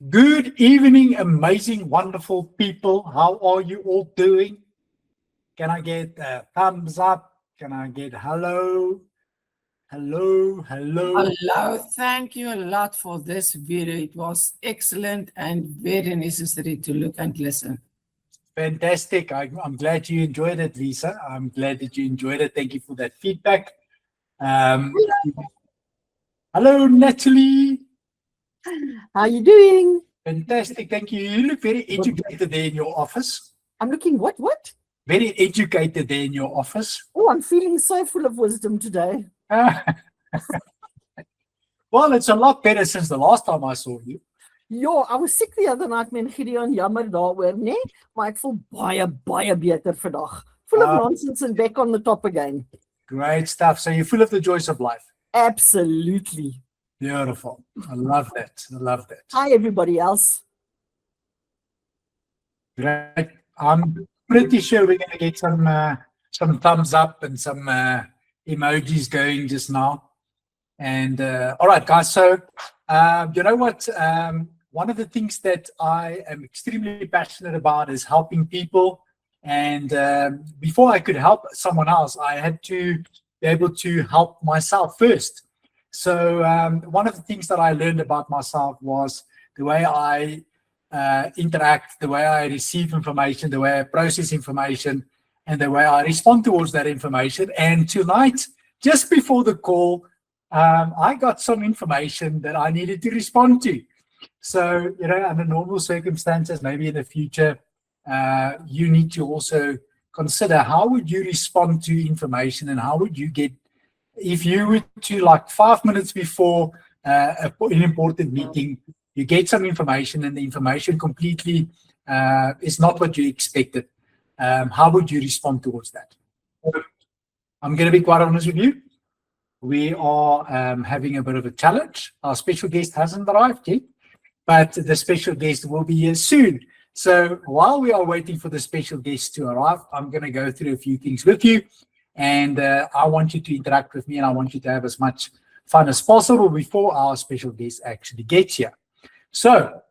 Good evening, amazing, wonderful people. How are you all doing? Can I get a thumbs up? Can I get hello? Hello, hello. Hello, thank you a lot for this video. It was excellent and very necessary to look and listen. Fantastic. I'm glad you enjoyed it, Lisa. I'm glad that you enjoyed it. Thank you for that feedback. Hello, Natalie. How are you doing? Fantastic. Thank you. You look very educated there in your office. I'm looking what? Very educated there in your office. Oh, I'm feeling so full of wisdom today. Well, it's a lot better since the last time I saw you. Ja, I was sick the other night met Gideon, jammer daaroor, né? Maar ek voel baie beter vandag. Full of nonsense and back on the top again. Great stuff. So you're full of the joys of life. Absolutely. Beautiful. I love that. I love that. Hi, everybody else. Great. I'm pretty sure we're going to get some thumbs up and some emojis going just now. And all right, guys. So you know what? One of the things that I am extremely passionate about is helping people. And before I could help someone else, I had to be able to help myself first. So one of the things that I learned about myself was the way I interact, the way I receive information, the way I process information, and the way I respond towards that information. And tonight, just before the call, I got some information that I needed to respond to. So, you know, under normal circumstances, maybe in the future, you need to also consider how would you respond to information and how would you get, if you were to, like 5 minutes before an important meeting, you get some information and the information completely is not what you expected. How would you respond towards that? I'm going to be quite honest with you. We are having a bit of a challenge. Our special guest hasn't arrived yet, but the special guest will be here soon. So while we are waiting for the special guest to arrive, I'm going to go through a few things with you. And I want you to interact with me and I want you to have as much fun as possible before our special guest actually gets here. So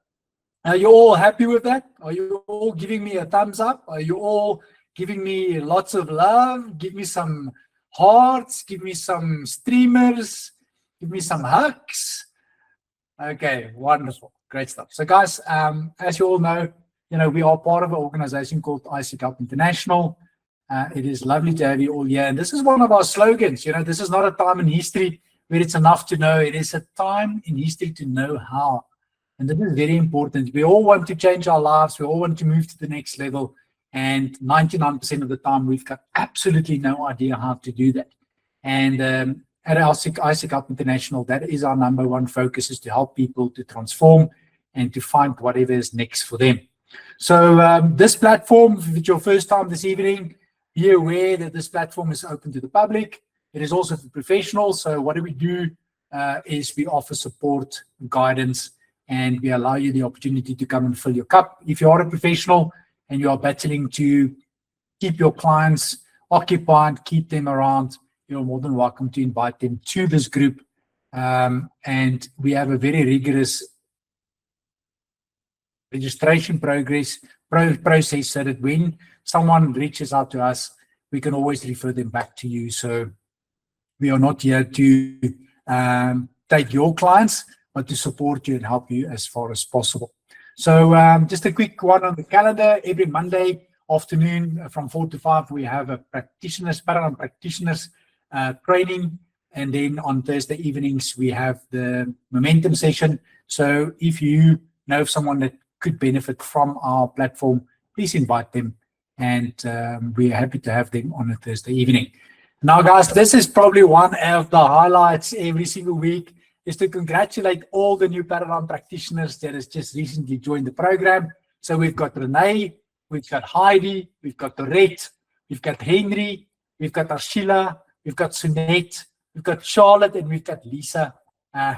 are you all happy with that? Are you all giving me a thumbs up? Are you all giving me lots of love? Give me some hearts, give me some streamers, give me some hugs. Okay, wonderful. Great stuff. So guys, as you all know, we are part of an organization called Isaac Up International. It is lovely to have you all here. And this is one of our slogans. This is not a time in history where it's enough to know. It is a time in history to know how. And this is very important. We all want to change our lives. We all want to move to the next level. And 99% of the time, we've got absolutely no idea how to do that. And at Isaac Up International, that is our number one focus, is to help people to transform and to find whatever is next for them. So this platform, if it's your first time this evening, be aware that this platform is open to the public. It is also for professionals. So what we do is we offer support, guidance, and we allow you the opportunity to come and fill your cup. If you are a professional and you are battling to keep your clients occupied, keep them around, you're more than welcome to invite them to this group. And we have a very rigorous registration process so that when someone reaches out to us, we can always refer them back to you. So we are not here to take your clients, but to support you and help you as far as possible. So just a quick one on the calendar. Every Monday afternoon from 4 to 5, we have a Paradigm practitioners training. And then on Thursday evenings, we have the momentum session. So if you know someone that could benefit from our platform, please invite them. And we are happy to have them on a Thursday evening. Now, guys, this is probably one of the highlights every single week, is to congratulate all the new Paradigm practitioners that has just recently joined the program. So we've got Renee, we've got Heidi, we've got Dorette, we've got Henry, we've got Arshila, we've got Sunette, we've got Charlotte, and we've got Lisa,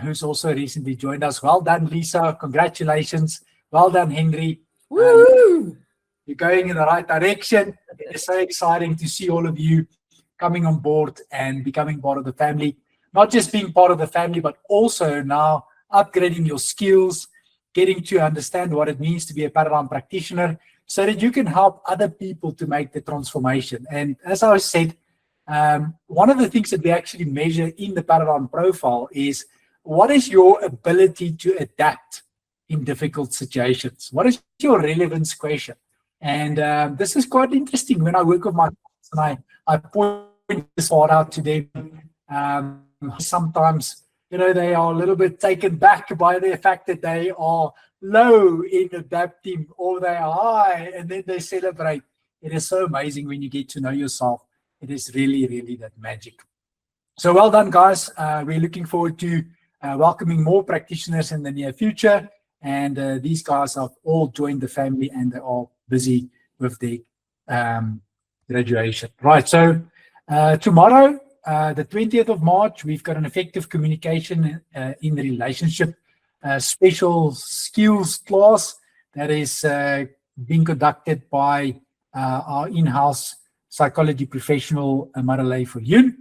who's also recently joined us. Well done, Lisa. Congratulations. Well done, Henry. Woo! You're going in the right direction. It's so exciting to see all of you coming on board and becoming part of the family. Not just being part of the family, but also now upgrading your skills getting to understand what it means to be a paradigm practitioner so that you can help other people to make the transformation. And as I said, one of the things that we actually measure in the paradigm profile is what is your ability to adapt in difficult situations? What is your relevance question? And this is quite interesting when I work with my clients and I point this part out to them. Sometimes, they are a little bit taken back by the fact that they are low in adapting or they are high, and then they celebrate. It is so amazing when you get to know yourself. It is really, really that magic. So well done, guys. We're looking forward to welcoming more practitioners in the near future. And these guys have all joined the family and they're all busy with their graduation. Right, so tomorrow, the 20th of March, we've got an effective communication in the relationship special skills class that is being conducted by our in-house psychology professional, Maralei Viljoen.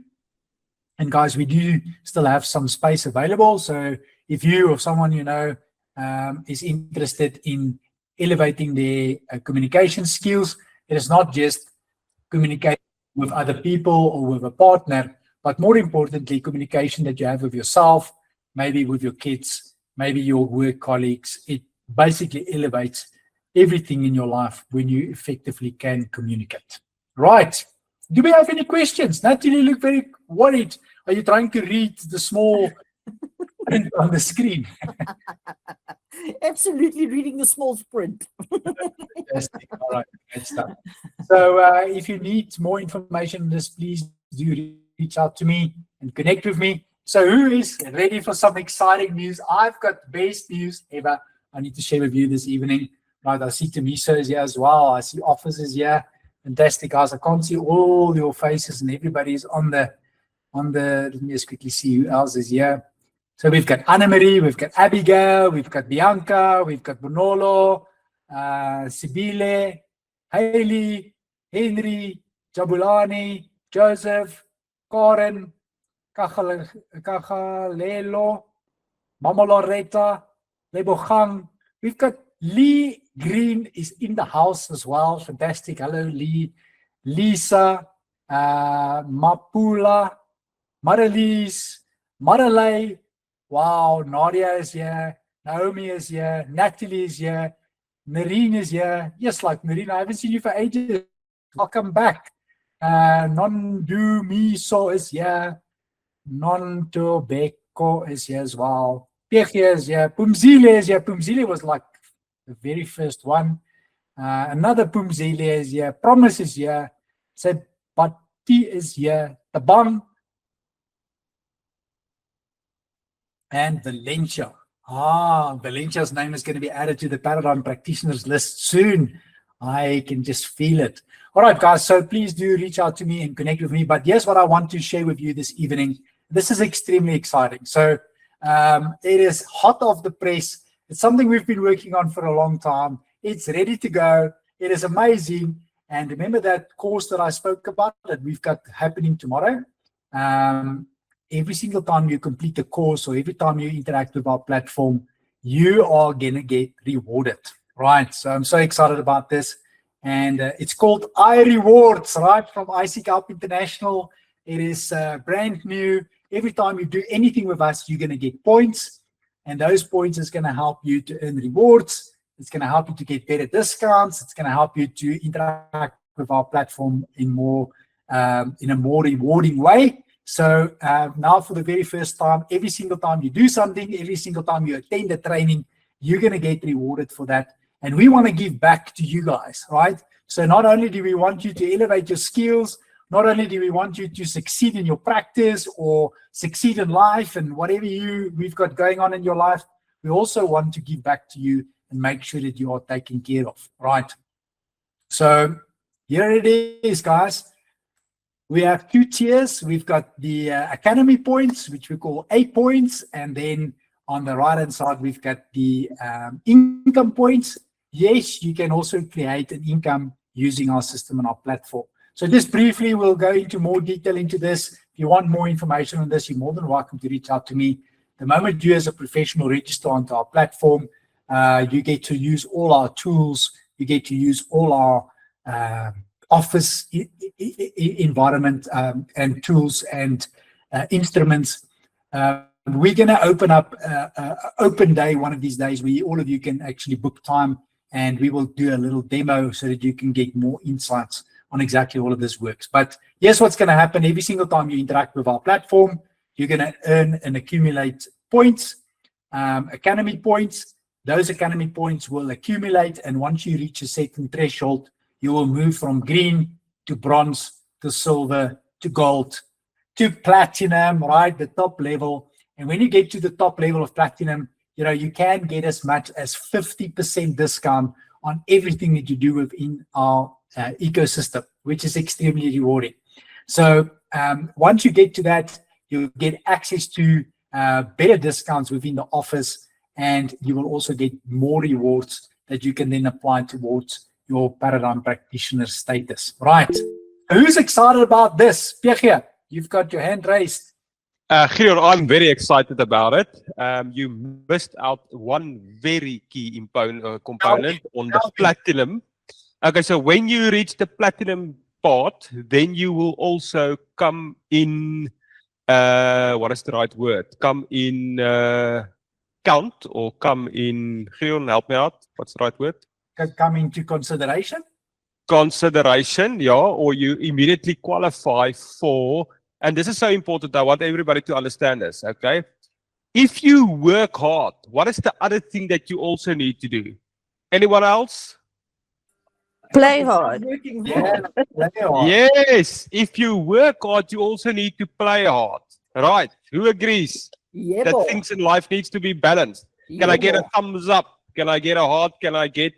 And guys, we do still have some space available. So if you or someone you know is interested in elevating their communication skills, it is not just communication with other people or with a partner, but more importantly, communication that you have with yourself, maybe with your kids, maybe your work colleagues. It basically elevates everything in your life when you effectively can communicate. Right. Do we have any questions? Natalie, you look very worried. Are you trying to read the small print on the screen? Absolutely reading the small print. Fantastic. All right, great stuff. So if you need more information on this, please do reach out to me and connect with me. So who is ready for some exciting news? I've got the best news ever I need to share with you this evening. Right, I see Tamiso is here as well. I see Office is here. Fantastic, guys. I can't see all your faces and everybody's on the, let me just quickly see who else is here. So we've got Anna-Marie, we've got Abigail, we've got Bianca, we've got Bonolo, Sibile, Hailey, Henry, Jabulani, Joseph, Karen, Kagalelo, Mama Loretta, Lebogang. We've got Lee Green is in the house as well. Fantastic. Hello, Lee. Lisa, Mapula, Marilise, Maralei. Wow, Nadia is here. Naomi is here. Natalie is here. Narine is here. Yes, like Narine, I haven't seen you for ages. Welcome back. Non-do me so is here. Non-tobacco is here as well. Peggy is here. Pumzile is here. Pumzile was like the very first one. Another Pumzile is here. Promise is here. Said Bati is here. Tabang. And Valencia. Valencia's name is going to be added to the Paradigm Practitioners list soon. I can just feel it. All right, guys, so please do reach out to me and connect with me. But here's what I want to share with you this evening. This is extremely exciting. So it is hot off the press. It's something we've been working on for a long time. It's ready to go. It is amazing. And remember that course that I spoke about that we've got happening tomorrow? Every single time you complete the course or every time you interact with our platform, you are going to get rewarded, right? So I'm so excited about this. And it's called iRewards, right, from IC Help International. It is brand new. Every time you do anything with us, you're going to get points. And those points is going to help you to earn rewards. It's going to help you to get better discounts. It's going to help you to interact with our platform in a more rewarding way. So now for the very first time, every single time you do something, every single time you attend a training, you're going to get rewarded for that. And we want to give back to you guys, right? So not only do we want you to elevate your skills, not only do we want you to succeed in your practice or succeed in life and whatever we've got going on in your life, we also want to give back to you and make sure that you are taken care of, right? So here it is, guys. We have 2 tiers. We've got the Academy points, which we call A points. And then on the right-hand side, we've got the income points. Yes, you can also create an income using our system and our platform. So just briefly, we'll go into more detail into this. If you want more information on this, you're more than welcome to reach out to me. The moment you as a professional register onto our platform, You get to use all our tools. You get to use all our office environment and tools and instruments. We're going to open up open day one of these days where all of you can actually book time, and we will do a little demo so that you can get more insights on exactly all of this works. But here's what's going to happen. Every single time you interact with our platform, you're going to earn and accumulate points, academy points. Those academy points will accumulate, and once you reach a certain threshold, you will move from green to bronze to silver to gold to platinum, right? The top level. And when you get to the top level of platinum, you know, you can get as much as 50% discount on everything that you do within our ecosystem, which is extremely rewarding. So once you get to that, you'll get access to better discounts within the office, and you will also get more rewards that you can then apply towards your paradigm practitioner status. Right. Who's excited about this? Pierre, you've got your hand raised. Gideon, I'm very excited about it. You missed out one very key component on the platinum. Okay, so when you reach the platinum part, then you will also come in, what is the right word? Come in count, or come in, Gideon, help me out. What's the right word? Come into consideration? Consideration, yeah, or you immediately qualify for. And this is so important. I want everybody to understand this, okay? If you work hard, what is the other thing that you also need to do? Anyone else? Play hard. Yeah, play hard. Yes. If you work hard, you also need to play hard. Right. Who agrees? Yeah, That boy. things in life needs to be balanced. Can I get a thumbs up? Can I get a heart? Can I get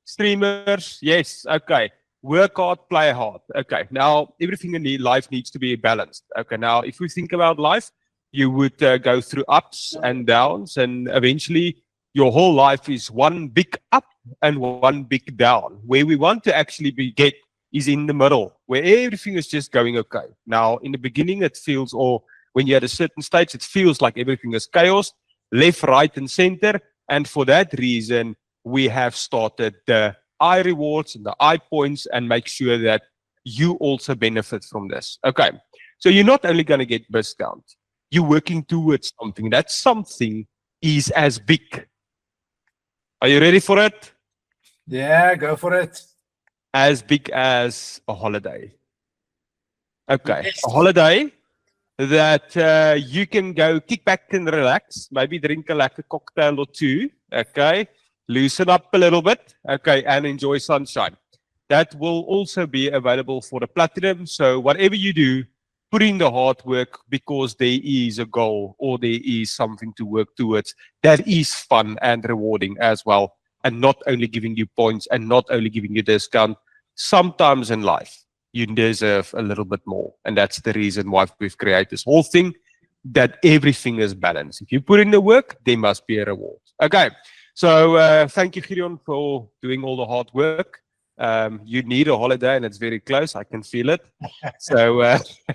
streamers? Yes. Okay. Work hard, play hard. Okay. Now, everything in life needs to be balanced. Okay. Now, if we think about life, you would go through ups and downs, and eventually your whole life is one big up and one big down. Where we want to actually get is in the middle, where everything is just going okay. Now, in the beginning, it feels, or when you're at a certain stage, it feels like everything is chaos, left, right, and center. And for that reason, we have started the I rewards and the I points, and make sure that you also benefit from this. Okay, so you're not only going to get discount, you're working towards something. That something is as big. Are you ready for it? Yeah, go for it. As big as a holiday. Okay, Yes. a holiday that you can go kick back and relax, maybe drink a lekker cocktail or two, okay? Loosen up a little bit, okay, and enjoy sunshine. That will also be available for the platinum. So whatever you do, put in the hard work, because there is a goal or there is something to work towards that is fun and rewarding as well, and not only giving you points and not only giving you discount. Sometimes in life, you deserve a little bit more, and that's the reason why we've created this whole thing, that everything is balanced. If you put in the work, there must be a reward. Okay. So thank you, Gideon, for doing all the hard work. You need a holiday, and it's very close. I can feel it. So,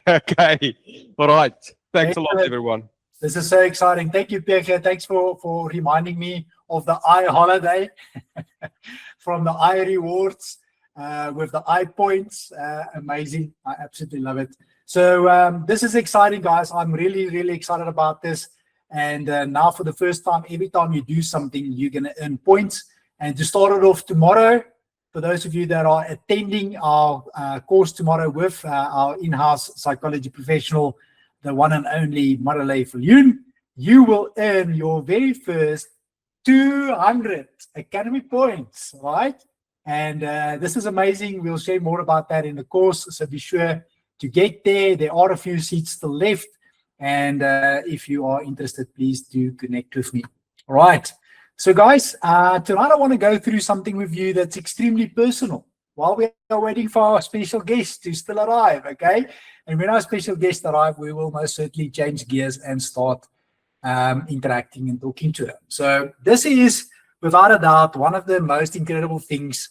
okay. All right. Thanks a lot, everyone. This is so exciting. Thank you, Pierre. Thanks for reminding me of the I holiday from the I rewards with the I points. Amazing. I absolutely love it. So this is exciting, guys. I'm really, really excited about this. And now for the first time, every time you do something, you're going to earn points. And to start it off tomorrow, for those of you that are attending our course tomorrow with our in-house psychology professional, the one and only Marley Viljoen, you will earn your very first 200 academy points, right? And this is amazing. We'll share more about that in the course. So be sure to get there. There are a few seats still left. And if you are interested, please do connect with me. All right. So guys, tonight I want to go through something with you that's extremely personal while we are waiting for our special guest to still arrive, okay? And when our special guest arrives, we will most certainly change gears and start interacting and talking to her. So this is, without a doubt, one of the most incredible things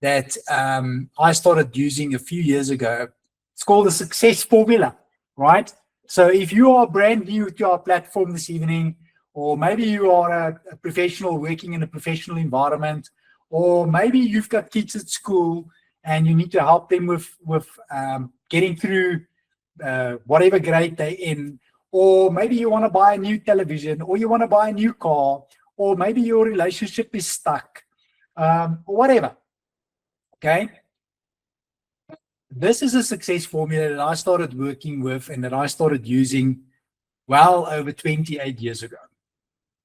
that I started using a few years ago. It's called the success formula, right? So if you are brand new to our platform this evening, or maybe you are a professional working in a professional environment, or maybe you've got kids at school and you need to help them with getting through whatever grade they're in, or maybe you want to buy a new television, or you want to buy a new car, or maybe your relationship is stuck, or whatever. Okay. This is a success formula that I started working with and that I started using well over 28 years ago.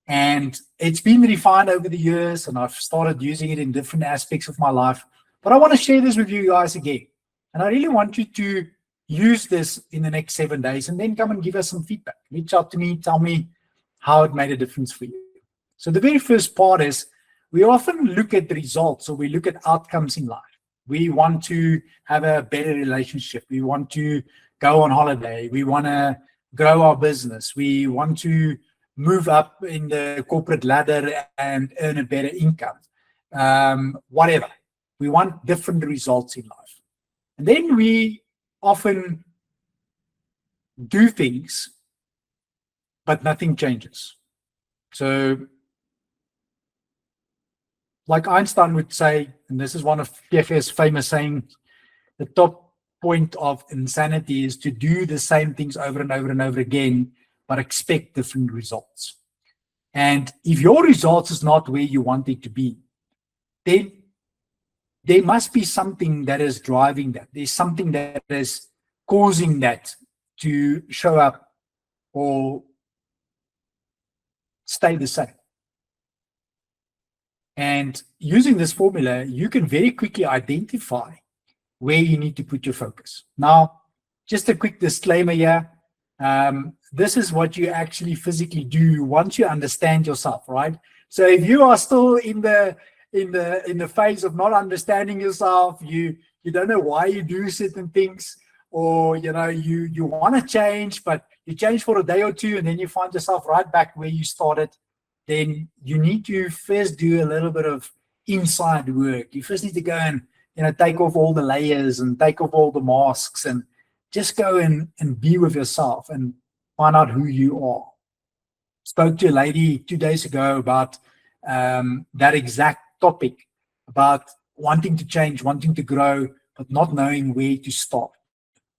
And it's been refined over the years, and I've started using it in different aspects of my life. But I want to share this with you guys again. And I really want you to use this in the next 7 days and then come and give us some feedback. Reach out to me, tell me how it made a difference for you. So the very first part is we often look at the results, or we look at outcomes in life. We want to have a better relationship. We want to go on holiday. We want to grow our business. We want to move up in the corporate ladder and earn a better income. Whatever. We want different results in life. And then we often do things, but nothing changes. So, like Einstein would say, and this is one of Pierre's famous sayings, the top point of insanity is to do the same things over and over and over again, but expect different results. And if your results is not where you want it to be, then there must be something that is driving that. There's something that is causing that to show up or stay the same. And using this formula, you can very quickly identify where you need to put your focus. Now, just a quick disclaimer here. This is what you actually physically do once you understand yourself, right? So if you are still in the phase of not understanding yourself, you don't know why you do certain things, or you want to change, but you change for a day or two and then you find yourself right back where you started, then you need to first do a little bit of inside work. You first need to go and take off all the layers and take off all the masks and just go and be with yourself and find out who you are. Spoke to a lady 2 days ago about that exact topic, about wanting to change, wanting to grow, but not knowing where to start.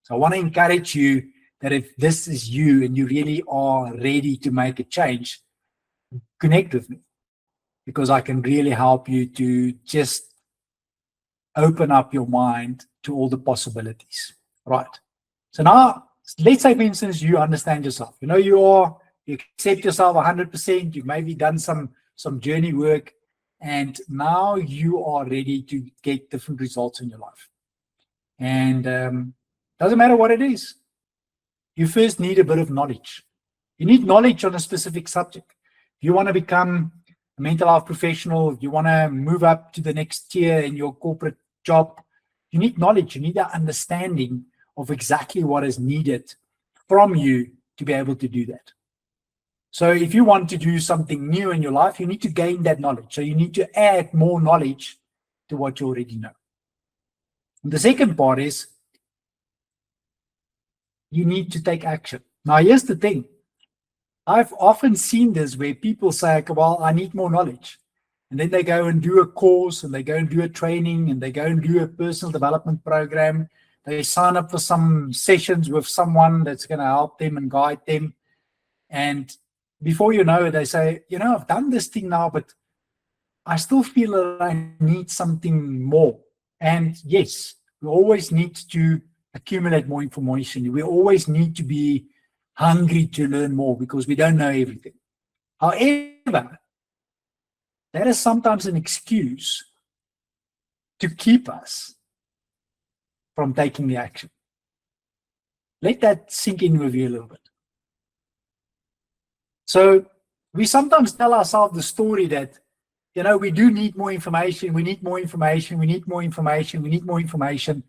So I want to encourage you that if this is you and you really are ready to make a change, connect with me, because I can really help you to just open up your mind to all the possibilities. Right. So now, let's say, for instance, you understand yourself. You accept yourself 100%. You've maybe done some journey work, and now you are ready to get different results in your life. And doesn't matter what it is. You first need a bit of knowledge. You need knowledge on a specific subject. If you want to become a mental health professional, if you want to move up to the next tier in your corporate job, you need knowledge. You need that understanding of exactly what is needed from you to be able to do that. So if you want to do something new in your life, you need to gain that knowledge. So you need to add more knowledge to what you already know. And the second part is you need to take action. Now, here's the thing. I've often seen this where people say, well, I need more knowledge. And then they go and do a course, and they go and do a training, and they go and do a personal development program. They sign up for some sessions with someone that's going to help them and guide them. And before you know it, they say, I've done this thing now, but I still feel that I need something more. And yes, we always need to accumulate more information. We always need to be hungry to learn more because we don't know everything. However, that is sometimes an excuse to keep us from taking the action. Let that sink in with you a little bit. So we sometimes tell ourselves the story that, we do need more information, we need more information, we need more information, we need more information.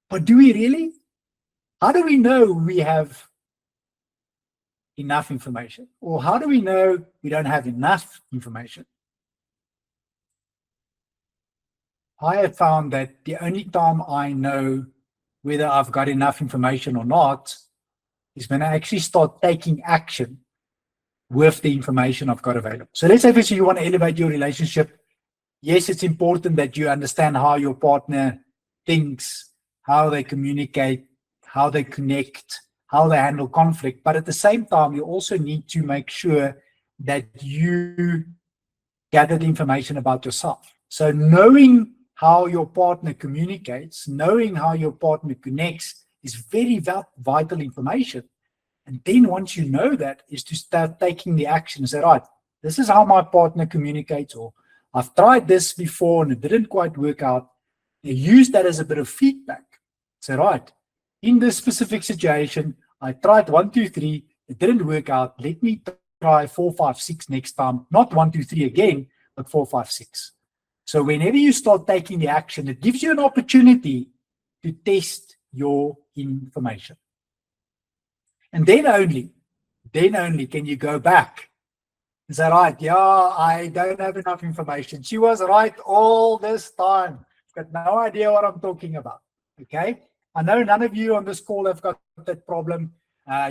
But do we really? How do we know we have enough information? Or how do we know we don't have enough information? I have found that the only time I know whether I've got enough information or not is when I actually start taking action with the information I've got available. So let's say you want to elevate your relationship. Yes, it's important that you understand how your partner thinks, how they communicate, how they connect, how they handle conflict. But at the same time, you also need to make sure that you gather the information about yourself. So knowing how your partner communicates, knowing how your partner connects is very vital information. And then once you know that, is to start taking the action and say, right, this is how my partner communicates, or I've tried this before and it didn't quite work out. You use that as a bit of feedback. Say, right, in this specific situation, I tried 1, 2, 3, it didn't work out. Let me try 4, 5, 6 next time. Not 1, 2, 3 again, but 4, 5, 6. So whenever you start taking the action, it gives you an opportunity to test your information. And then only can you go back and say, right, yeah, I don't have enough information. She was right all this time. I've got no idea what I'm talking about. Okay? I know none of you on this call have got that problem.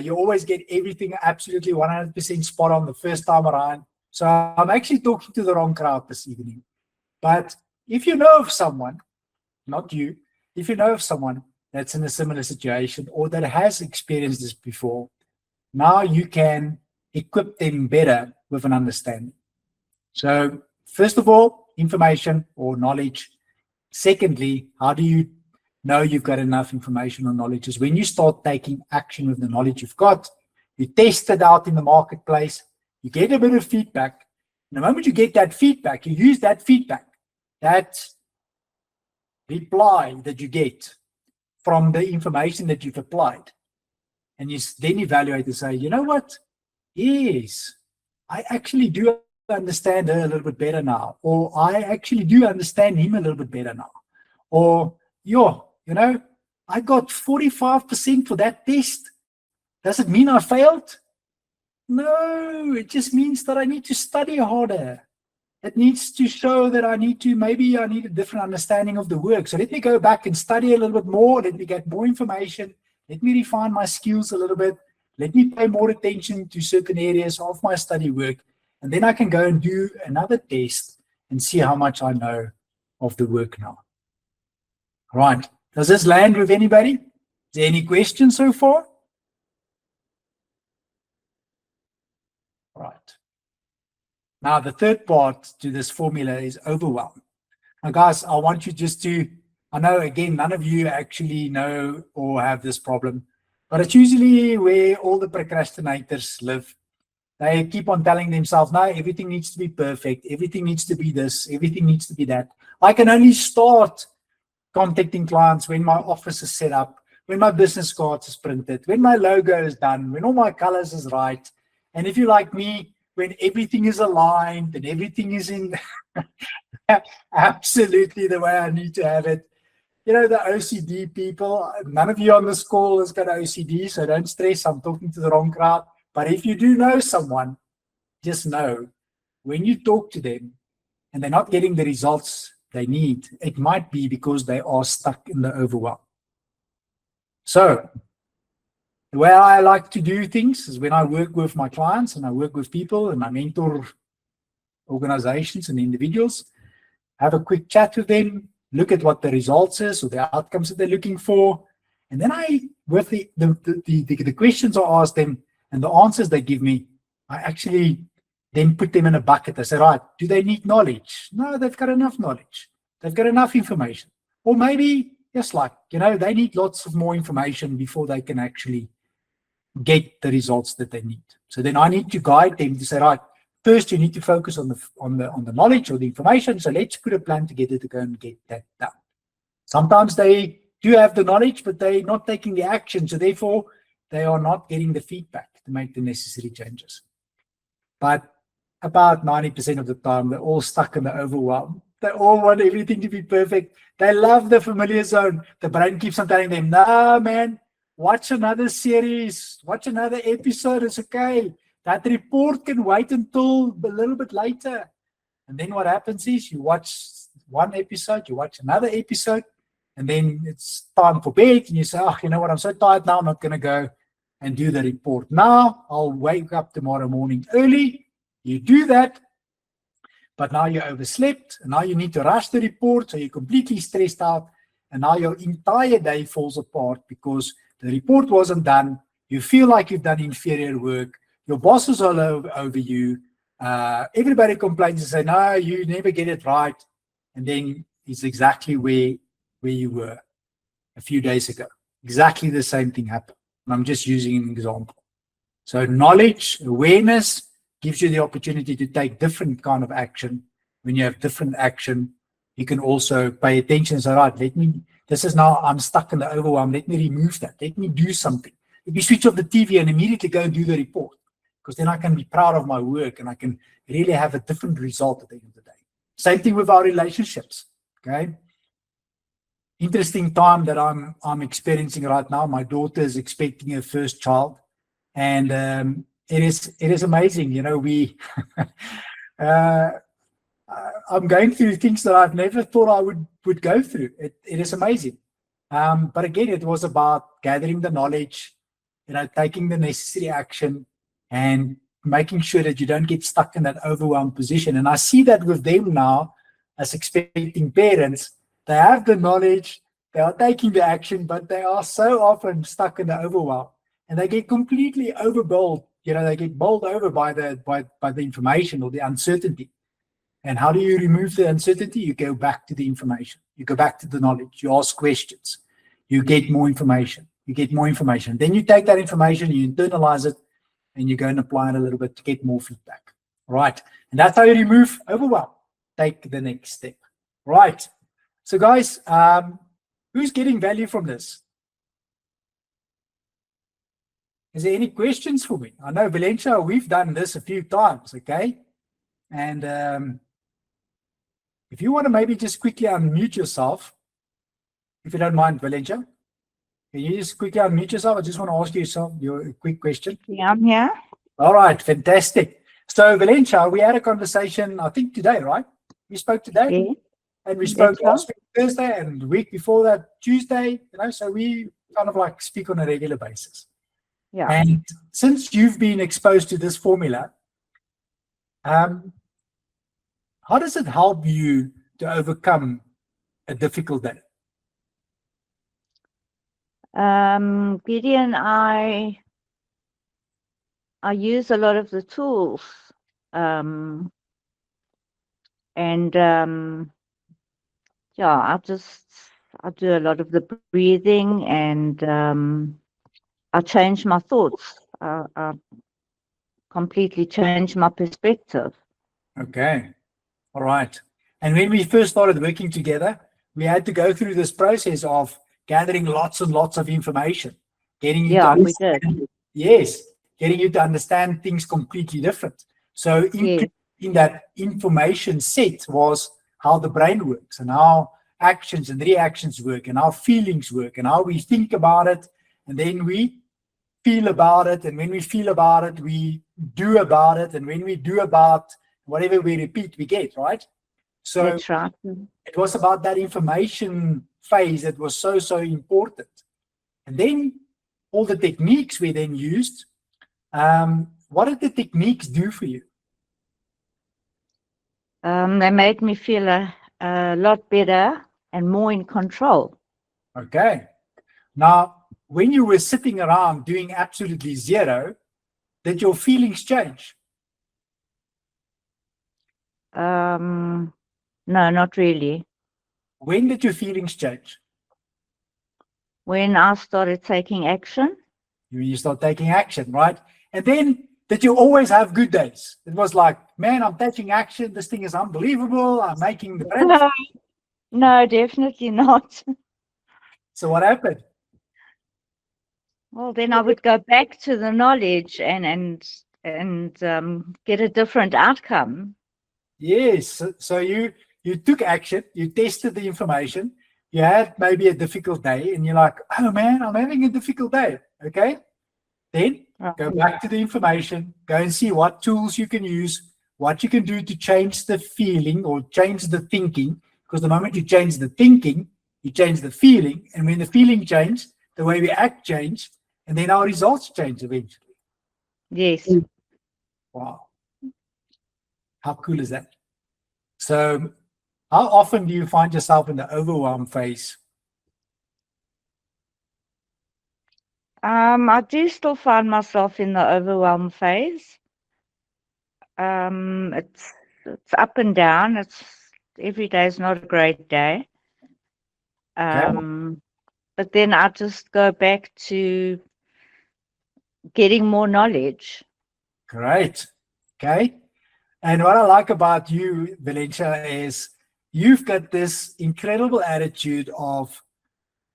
You always get everything absolutely 100% spot on the first time around. So I'm actually talking to the wrong crowd this evening. But if you know of someone, not you, if you know of someone that's in a similar situation or that has experienced this before, now you can equip them better with an understanding. So first of all, information or knowledge. Secondly, how do you know you've got enough information or knowledge? Is when you start taking action with the knowledge you've got, you test it out in the marketplace, you get a bit of feedback. And the moment you get that feedback, you use that feedback, that reply that you get from the information that you've applied. And you then evaluate and say, you know what? Yes, I actually do understand her a little bit better now. Or I actually do understand him a little bit better now. Or, I got 45% for that test. Does it mean I failed? No, it just means that I need to study harder. It needs to show that maybe I need a different understanding of the work. So let me go back and study a little bit more. Let me get more information. Let me refine my skills a little bit. Let me pay more attention to certain areas of my study work. And then I can go and do another test and see how much I know of the work now. Right. Does this land with anybody? Is there any questions so far? Right. Now, the third part to this formula is overwhelm. Now, guys, I want you just to, I know, again, none of you actually know or have this problem, but it's usually where all the procrastinators live. They keep on telling themselves, no, everything needs to be perfect. Everything needs to be this. Everything needs to be that. I can only start contacting clients when my office is set up, when my business cards is printed, when my logo is done, when all my colors is right. And if you like me, when everything is aligned and everything is in absolutely the way I need to have it. You know, the OCD people, none of you on this call has got OCD, so don't stress, I'm talking to the wrong crowd. But if you do know someone, just know when you talk to them and they're not getting the results they need, it might be because they are stuck in the overwhelm. So the way I like to do things is when I work with my clients and I work with people and I mentor organizations and individuals, have a quick chat with them, look at what the results is or the outcomes that they're looking for. And then with the questions I ask them and the answers they give me, I actually then put them in a bucket. I say, right, do they need knowledge? No, they've got enough knowledge. They've got enough information. Or maybe, just like, they need lots of more information before they can actually get the results that they need. So then I need to guide them to say, right, first you need to focus on the knowledge or the information. So let's put a plan together to go and get that done. Sometimes they do have the knowledge, but they're not taking the action. So therefore, they are not getting the feedback to make the necessary changes. But about 90% of the time, they're all stuck in the overwhelm. They all want everything to be perfect. They love the familiar zone. The brain keeps on telling them, no, man, watch another series, watch another episode, it's okay. That report can wait until a little bit later. And then what happens is you watch one episode, you watch another episode, and then it's time for bed, and you say, oh, you know what, I'm so tired now, I'm not going to go. and do the report. Now I'll wake up tomorrow morning early. You do that, but now you overslept, and now you need to rush the report, so you're completely stressed out, and now your entire day falls apart because the report wasn't done. You feel like you've done inferior work. Your boss is all over you. Everybody complains and say, no, you never get it right. And then it's exactly where you were a few days ago. Exactly the same thing happened. And I'm just using an example. So knowledge, awareness gives you the opportunity to take different kind of action. When you have different action, you can also pay attention. So, right, this is now, I'm stuck in the overwhelm. Let me remove that. Let me do something. Let me switch off the TV and immediately go and do the report. Because then I can be proud of my work and I can really have a different result at the end of the day. Same thing with our relationships. Okay. Interesting time that I'm experiencing right now. My daughter is expecting her first child, and it is amazing. You know, I'm going through things that I've never thought I would go through. It is amazing. But again, it was about gathering the knowledge, you know, taking the necessary action, and making sure that you don't get stuck in that overwhelmed position. And I see that with them now, as expecting parents. They have the knowledge, they are taking the action, but they are so often stuck in the overwhelm, and they get completely overbowled. You know, they get bowled over by the information or the uncertainty. And how do you remove the uncertainty? You go back to the information. You go back to the knowledge. You ask questions. You get more information. You get more information. Then you take that information, you internalize it, and you go and apply it a little bit to get more feedback. Right. And that's how you remove overwhelm. Take the next step. Right. So guys, who's getting value from this? Is there any questions for me? I know, Valencia, we've done this a few times, okay? And if you want to maybe just quickly unmute yourself, if you don't mind, Valencia, can you just quickly unmute yourself? I just want to ask you your quick question. Yeah, I'm here. All right, fantastic. So Valencia, we had a conversation, I think today, right? We spoke today? Yeah. And we spoke That's last week Thursday, and the week before that Tuesday, you know, so we kind of like speak on a regular basis. Yeah. And since you've been exposed to this formula, how does it help you to overcome a difficult day? Gideon, I use a lot of the tools, yeah, I do a lot of the breathing, and I change my thoughts. I completely change my perspective. Okay. All right. And when we first started working together, we had to go through this process of gathering lots and lots of information, getting you to understand. We did. Yes, getting you to understand things completely different. So in that information set was how the brain works and how actions and reactions work and how feelings work and how we think about it, and then we feel about it, and when we feel about it, we do about it, and when we do about whatever we repeat, we get, right? So that's right. It was about that information phase that was so important. And then all the techniques we then used. What did the techniques do for you? They made me feel a lot better and more in control. Okay. Now, when you were sitting around doing absolutely zero, did your feelings change? No, not really. When did your feelings change? When I started taking action. You start taking action, right? And then did you always have good days? It was like, man, I'm taking action. This thing is unbelievable. I'm making the breakfast. No, definitely not. So what happened? Well, then I would go back to the knowledge and get a different outcome. Yes. So you took action. You tested the information. You had maybe a difficult day, and you're like, oh man, I'm having a difficult day. Okay. Then go back to the information. Go and see what tools you can use, what you can do to change the feeling or change the thinking. Because the moment you change the thinking, you change the feeling, and when the feeling changes, the way we act change. and then our results change eventually. Yes. Wow. How cool is that? So how often do you find yourself in the overwhelm phase? I do still find myself in the overwhelm phase. It's up and down. Every day is not a great day. But then I just go back to getting more knowledge. Great. Okay. And what I like about you, Valencia, is you've got this incredible attitude of,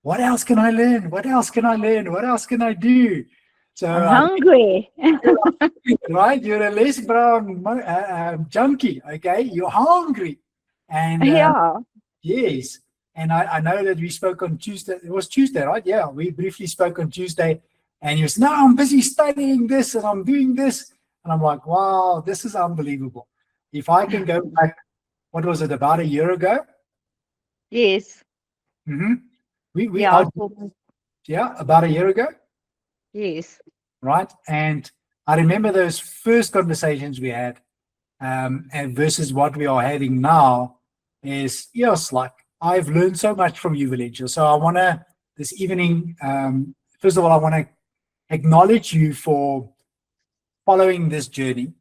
what else can I learn? What else can I learn? What else can I do? So I'm hungry. right, you're a Les Brown junkie, okay? You're hungry. And Yeah. yes. And I know that we spoke on Tuesday. It was Tuesday, right? Yeah, we briefly spoke on Tuesday. And you said, no, I'm busy studying this and I'm doing this. And I'm like, wow, this is unbelievable. If I can go back, what was it, about a year ago? Yes. Mm-hmm. Yeah. Yeah, about a year ago. Yes. Right. And I remember those first conversations we had, and versus what we are having now is, yes, like I've learned so much from you, Valencia. So I want to, this evening, first of all, I want to acknowledge you for following this journey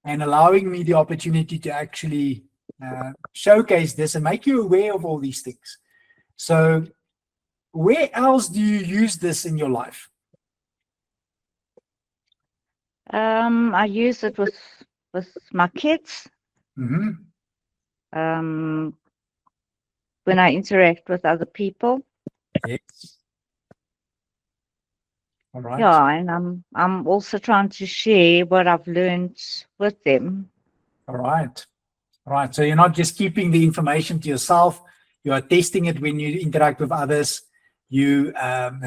and allowing me the opportunity to actually showcase this and make you aware of all these things. So where else do you use this in your life? I use it with my kids. Mm-hmm. When I interact with other people. Yes. All right. Yeah, and I'm also trying to share what I've learned with them. All right. All right. So you're not just keeping the information to yourself. You are testing it when you interact with others. You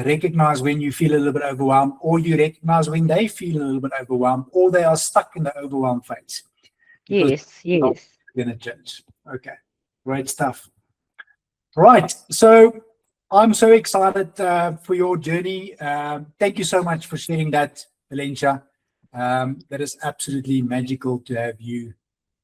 recognize when you feel a little bit overwhelmed, or you recognize when they feel a little bit overwhelmed, or they are stuck in the overwhelm phase. Yes, yes. Going to change. Okay. Great stuff. Right. So I'm so excited for your journey. Thank you so much for sharing that, Valencia. That is absolutely magical to have you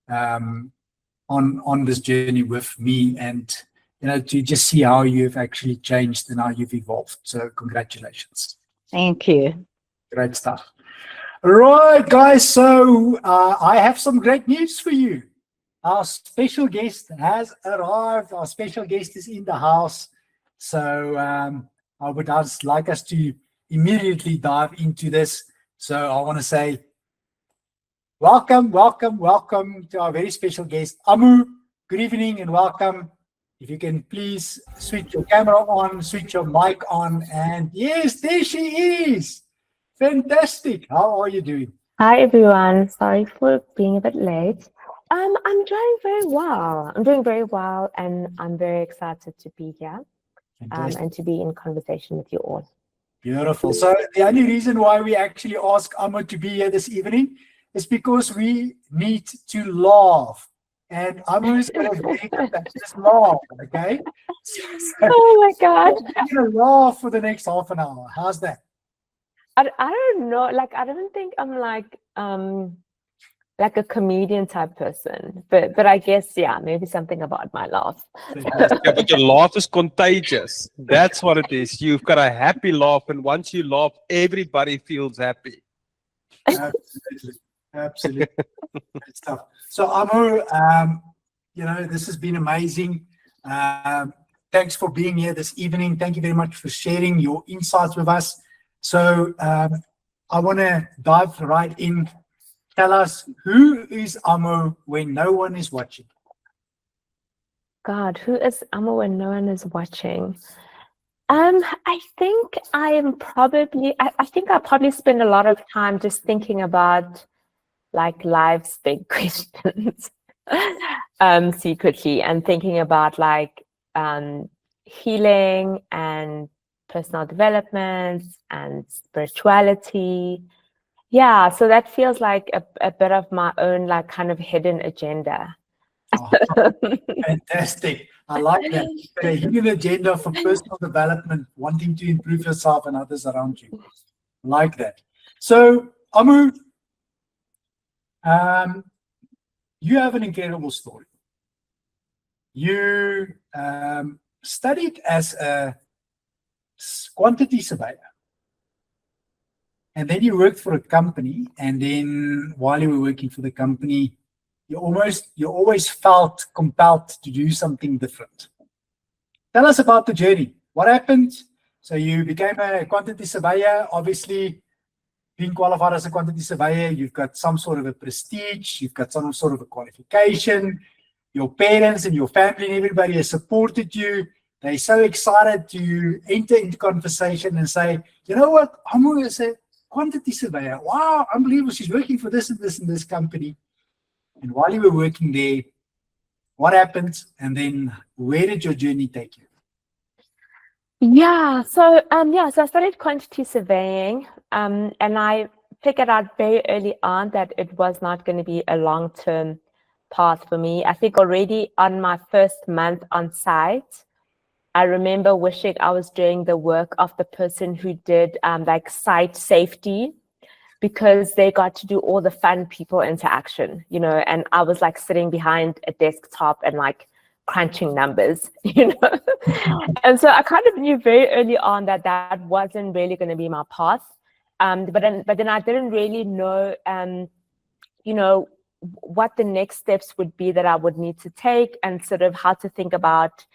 on this journey with me, and to just see how you've actually changed and how you've evolved. So congratulations. Thank you. Great stuff. All right, guys. So I have some great news for you. Our special guest has arrived. Our special guest is in the house. So I would just like us to immediately dive into this. So I want to say welcome to our very special guest, Amo. Good evening and welcome. If you can please switch your camera on, switch your mic on, and yes, there she is. Fantastic. How are you doing? Hi everyone. Sorry for being a bit late. I'm doing very well. I'm doing very well, and I'm very excited to be here and to be in conversation with you all. Beautiful. So the only reason why we actually ask Amo to be here this evening is because we need to laugh. And Amo is going to just laugh, okay? So Oh my God. we're going to laugh for the next half an hour. How's that? I don't know. Like, I don't think I'm like a comedian type person, but I guess, yeah, maybe something about my laugh. Yeah, but your laugh is contagious. That's what it is. You've got a happy laugh, and once you laugh, everybody feels happy. Absolutely. Good stuff. So Amo, this has been amazing. Thanks for being here this evening. Thank you very much for sharing your insights with us. So I want to dive right in. Tell us, who is Amo when no one is watching? God, who is Amo when no one is watching? I think I probably spend a lot of time just thinking about like life's big questions secretly, and thinking about like healing and personal development and spirituality. Yeah, so that feels like a bit of my own like kind of hidden agenda. Oh, fantastic. I like that. A hidden agenda for personal development, wanting to improve yourself and others around you. Like that. So, Amo, you have an incredible story. You studied as a quantity surveyor, and then you worked for a company, and then while you were working for the company, you always felt compelled to do something different. Tell us about the journey. What happened? So you became a quantity surveyor. Obviously, being qualified as a quantity surveyor, you've got some sort of a prestige, you've got some sort of a qualification. Your parents and your family and everybody has supported you. They're so excited to enter into conversation and say, you know what, Amo is a quantity surveyor. Wow, unbelievable. She's working for this and this and this company. And while you were working there, what happened? And then where did your journey take you? So I studied quantity surveying, and I figured out very early on that it was not going to be a long-term path for me. I think already on my first month on site, I remember wishing I was doing the work of the person who did like site safety, because they got to do all the fun people interaction, you know, and I was like sitting behind a desktop and like crunching numbers, you know. And so I kind of knew very early on that that wasn't really going to be my path. But then I didn't really know, you know, what the next steps would be that I would need to take, and sort of how to think about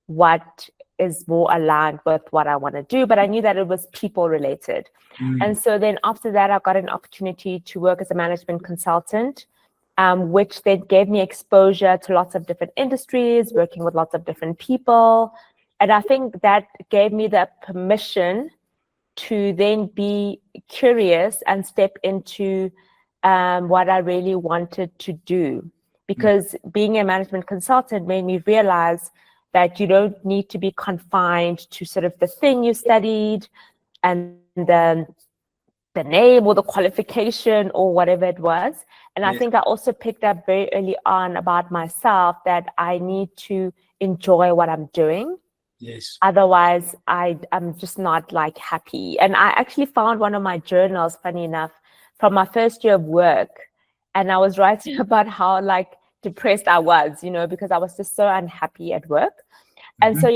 what is more aligned with what I want to do. But I knew that it was people related. And so then after that, I got an opportunity to work as a management consultant, which then gave me exposure to lots of different industries, working with lots of different people. And I think that gave me the permission to then be curious and step into what I really wanted to do. Because being a management consultant made me realize that you don't need to be confined to sort of the thing you studied and the name or the qualification or whatever it was. And I think I also picked up very early on about myself that I need to enjoy what I'm doing. Yes. Otherwise, I'm just not like happy. And I actually found one of my journals, funny enough, from my first year of work. And I was writing about how like depressed I was, you know, because I was just so unhappy at work. And so,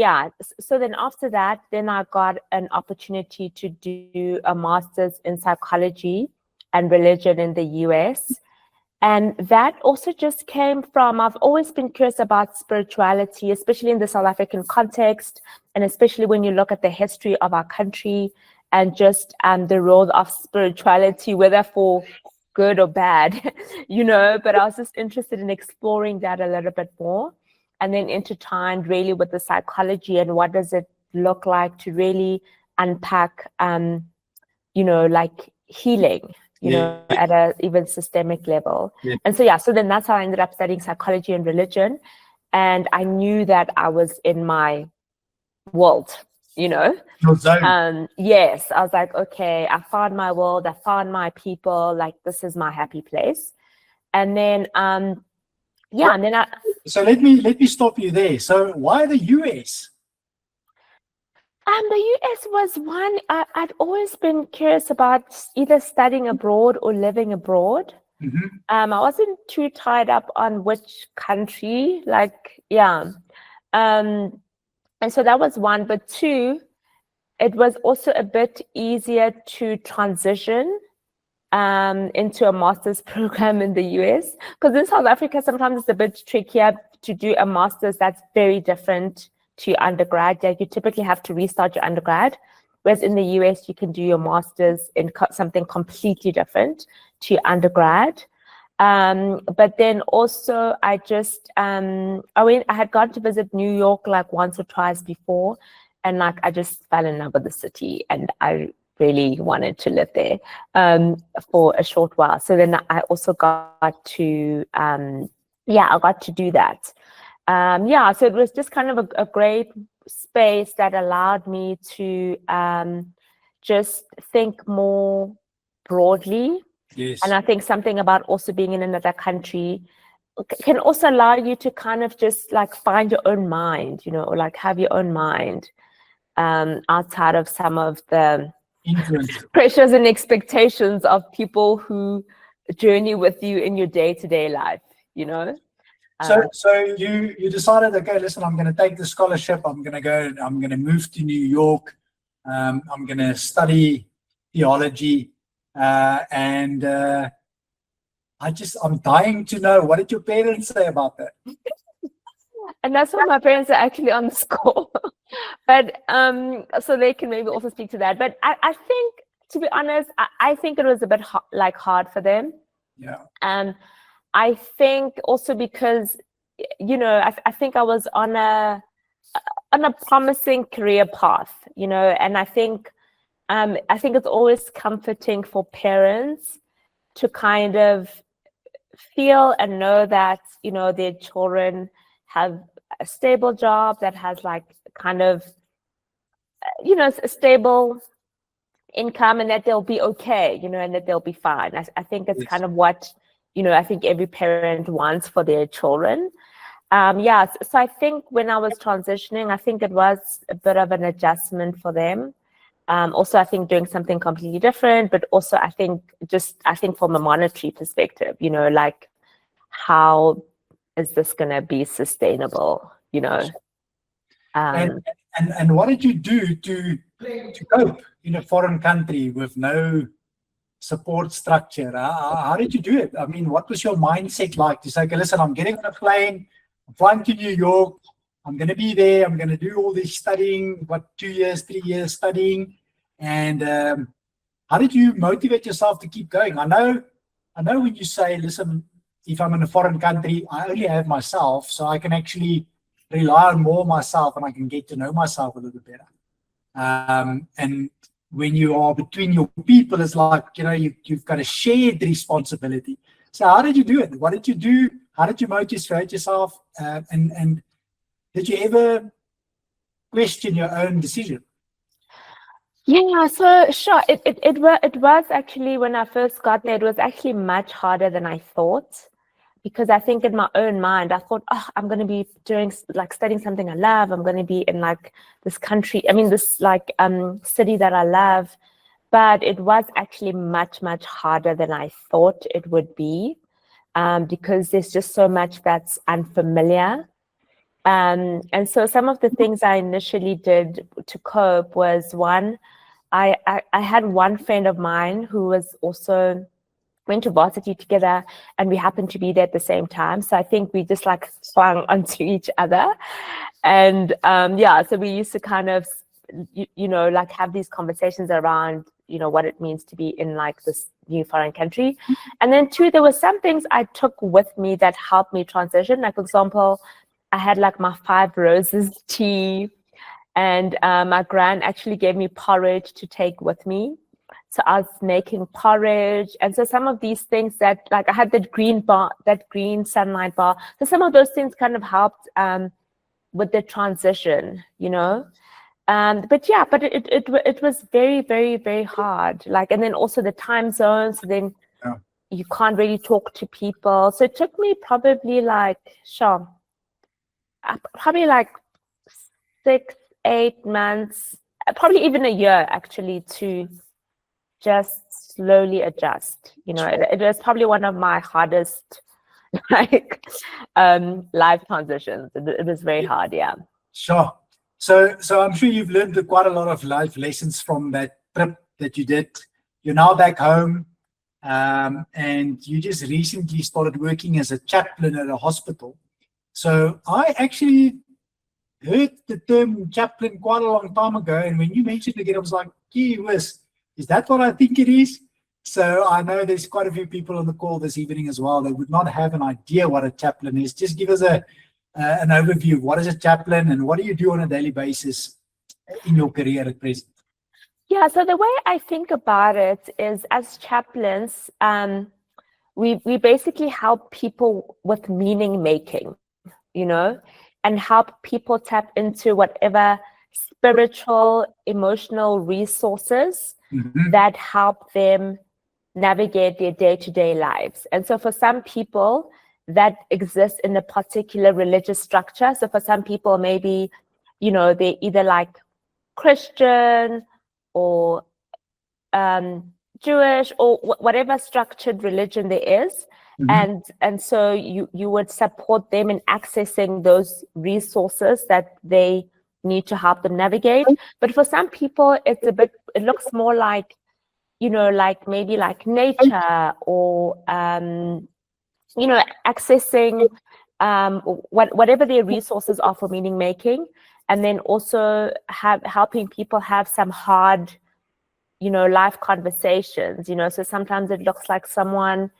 so then after that, then I got an opportunity to do a master's in psychology and religion in the US. And that also just came from, I've always been curious about spirituality, especially in the South African context, and especially when you look at the history of our country and just the role of spirituality, whether for good or bad, you know, but I was just interested in exploring that a little bit more. And then intertwined really with the psychology and what does it look like to really unpack, you know, like healing, you know, at a even systemic level. And so, so then that's how I ended up studying psychology and religion. And I knew that I was in my world, you know. Yes, I was like, okay, I found my world, I found my people, like this is my happy place. And then, and then so let me stop you there. So why the US? The US was one, I'd always been curious about either studying abroad or living abroad. I wasn't too tied up on which country, like, and so that was one. But two, it was also a bit easier to transition into a master's program in the US, because in South Africa sometimes it's a bit trickier to do a master's that's very different to your undergrad. Like you typically have to restart your undergrad, whereas in the US you can do your master's in something completely different to your undergrad. But then also I just I had gone to visit New York like once or twice before, and like I just fell in love with the city and I really wanted to live there for a short while. So then I also got to I got to do that. So it was just kind of a great space that allowed me to just think more broadly. Yes. And I think something about also being in another country can also allow you to kind of just like find your own mind, you know, or like have your own mind outside of some of the Influence. pressures and expectations of people who journey with you in your day-to-day life, you know? So you decided, okay, listen, I'm going to take the scholarship. I'm going to move to New York. I'm going to study theology. And I'm dying to know, what did your parents say about that? And that's what my parents are actually on this call. But so they can maybe also speak to that. But I think, to be honest, I think it was a bit hard for them. Yeah. I think also because, you know, I think I was on a promising career path, you know, and I think it's always comforting for parents to kind of feel and know that, you know, their children have a stable job that has like kind of, you know, a stable income, and that they'll be okay, you know, and that they'll be fine. I think it's kind of what, you know, I think every parent wants for their children. So I think when I was transitioning, I think it was a bit of an adjustment for them. Also, I think doing something completely different, but also I think from a monetary perspective, you know, like, how is this going to be sustainable, you know? And what did you do to cope in a foreign country with no support structure? How did you do it? I mean, what was your mindset like to say, okay, listen, I'm getting on a plane, I'm flying to New York, I'm going to be there, I'm going to do all this studying, 2 years, 3 years studying. And how did you motivate yourself to keep going? I know when you say, listen, if I'm in a foreign country, I only have myself, so I can actually rely on more myself and I can get to know myself a little better. And when you are between your people, it's like, you know, you've got a shared responsibility. So how did you do it? What did you do? How did you motivate yourself? And did you ever question your own decision? Yeah, so sure. It was actually, when I first got there, it was actually much harder than I thought, because I think in my own mind, I thought, oh, I'm going to be doing like studying something I love. I'm going to be in like this country, this like city that I love. But it was actually much, much harder than I thought it would be, because there's just so much that's unfamiliar. And so some of the things I initially did to cope was, one, I had one friend of mine who was also went to varsity together, and we happened to be there at the same time. So I think we just like swung onto each other. And so we used to kind of, you know, like have these conversations around, you know, what it means to be in like this new foreign country. And then two, there were some things I took with me that helped me transition. Like, for example, I had like my 5 roses tea, and my gran actually gave me porridge to take with me. So I was making porridge. And so some of these things that, like, I had that green bar, that green sunlight bar. So some of those things kind of helped with the transition, you know. But it was very, very, very hard. Like, and then also the time zones, so then you can't really talk to people. So it took me probably like, probably like 6-8 months, probably even a year actually, to just slowly adjust. You know, it was probably one of my hardest like life transitions. It was very hard, yeah. Sure. So I'm sure you've learned quite a lot of life lessons from that trip that you did. You're now back home, and you just recently started working as a chaplain at a hospital. So I actually heard the term chaplain quite a long time ago, and when you mentioned it again, I was like, gee whiz, is that what I think it is? So I know there's quite a few people on the call this evening as well that would not have an idea what a chaplain is. Just give us an overview. What is a chaplain, and what do you do on a daily basis in your career at present? Yeah, so the way I think about it is, as chaplains, we basically help people with meaning making, you know, and help people tap into whatever spiritual, emotional resources that help them navigate their day-to-day lives. And so for some people, that exists in a particular religious structure. So for some people, maybe, you know, they're either like Christian or Jewish or whatever structured religion there is. And so you would support them in accessing those resources that they need to help them navigate. But for some people, it looks more like, like maybe like nature or, accessing whatever their resources are for meaning making. And then also helping people have some hard, life conversations, so sometimes it looks like someone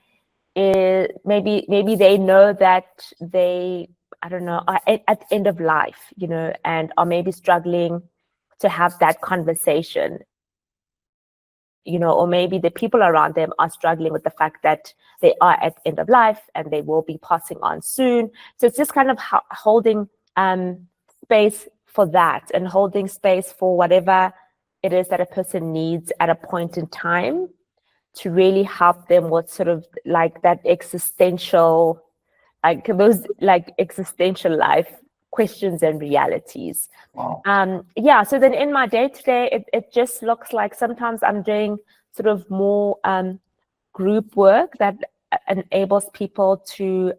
is maybe they know that they, I don't know, are at the end of life, and are maybe struggling to have that conversation, or maybe the people around them are struggling with the fact that they are at the end of life and they will be passing on soon. So it's just kind of holding space for that and holding space for whatever it is that a person needs at a point in time to really help them with sort of like that existential, like those like existential life questions and realities. Wow. So then in my day-to-day, it just looks like sometimes I'm doing sort of more group work that enables people to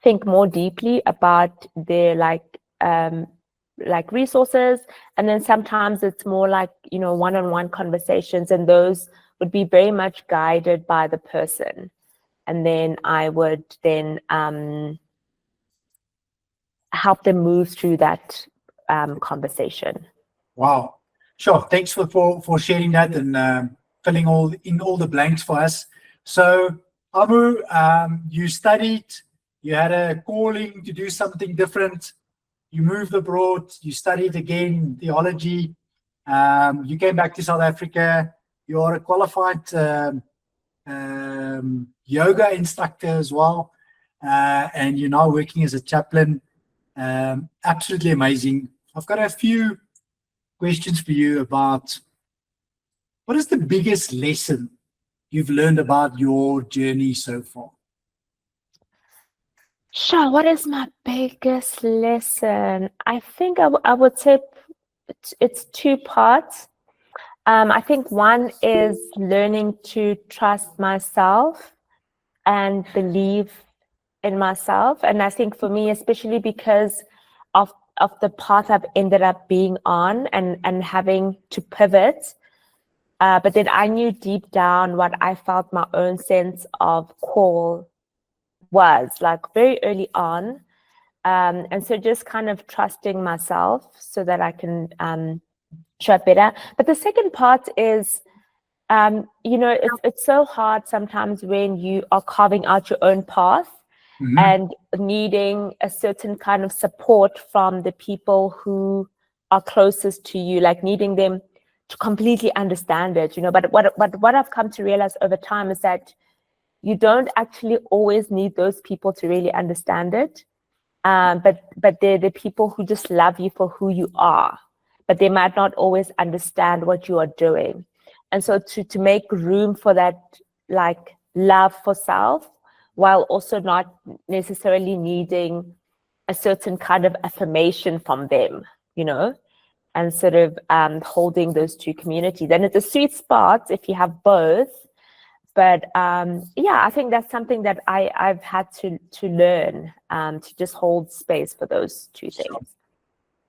think more deeply about their like resources. And then sometimes it's more like, one-on-one conversations, and those would be very much guided by the person. And then I would then help them move through that conversation. Wow. Sure. Thanks for sharing that and filling all the blanks for us. So, Amo, you studied, you had a calling to do something different. You moved abroad, you studied again theology. You came back to South Africa. You are a qualified yoga instructor as well. And you're now working as a chaplain. Absolutely amazing. I've got a few questions for you about what is the biggest lesson you've learned about your journey so far? Sure. What is my biggest lesson? I think I would say it's two parts. I think one is learning to trust myself and believe in myself. And I think for me, especially because of the path I've ended up being on and having to pivot, but then I knew deep down what I felt my own sense of call was, like very early on. And so just kind of trusting myself so that I can show up better. But the second part is, it's so hard sometimes when you are carving out your own path and needing a certain kind of support from the people who are closest to you, like needing them to completely understand it, But what I've come to realize over time is that you don't actually always need those people to really understand it. But they're the people who just love you for who you are, but they might not always understand what you are doing. And so to make room for that, like love for self, while also not necessarily needing a certain kind of affirmation from them, and sort of holding those two communities. And it's a sweet spot if you have both. But I think that's something that I've had to learn, to just hold space for those two things.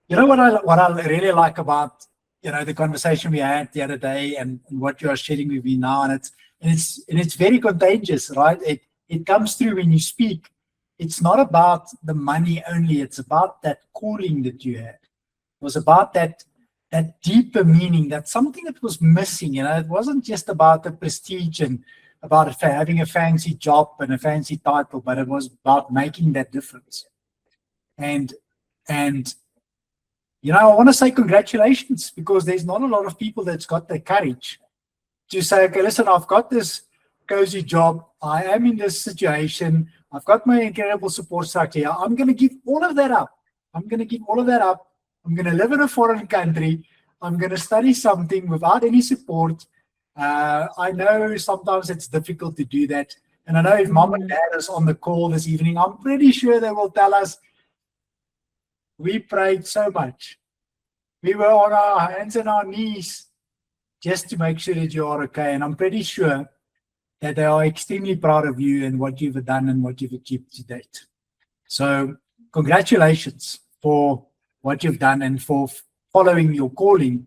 You know what I really like about the conversation we had the other day and what you are sharing with me now, and it's very contagious, right? It comes through when you speak. It's not about the money only. It's about that calling that you had. It was about that deeper meaning, that something that was missing. It wasn't just about the prestige and about having a fancy job and a fancy title, but it was about making that difference. And I want to say congratulations, because there's not a lot of people that's got the courage to say, okay, listen, I've got this cozy job. I am in this situation. I've got my incredible support structure here. I'm going to give all of that up. I'm going to live in a foreign country. I'm going to study something without any support. I know sometimes it's difficult to do that. And I know if mom and dad is on the call this evening, I'm pretty sure they will tell us, we prayed so much. We were on our hands and our knees, just to make sure that you are okay. And I'm pretty sure that they are extremely proud of you and what you've done and what you've achieved to date. So congratulations for what you've done and for following your calling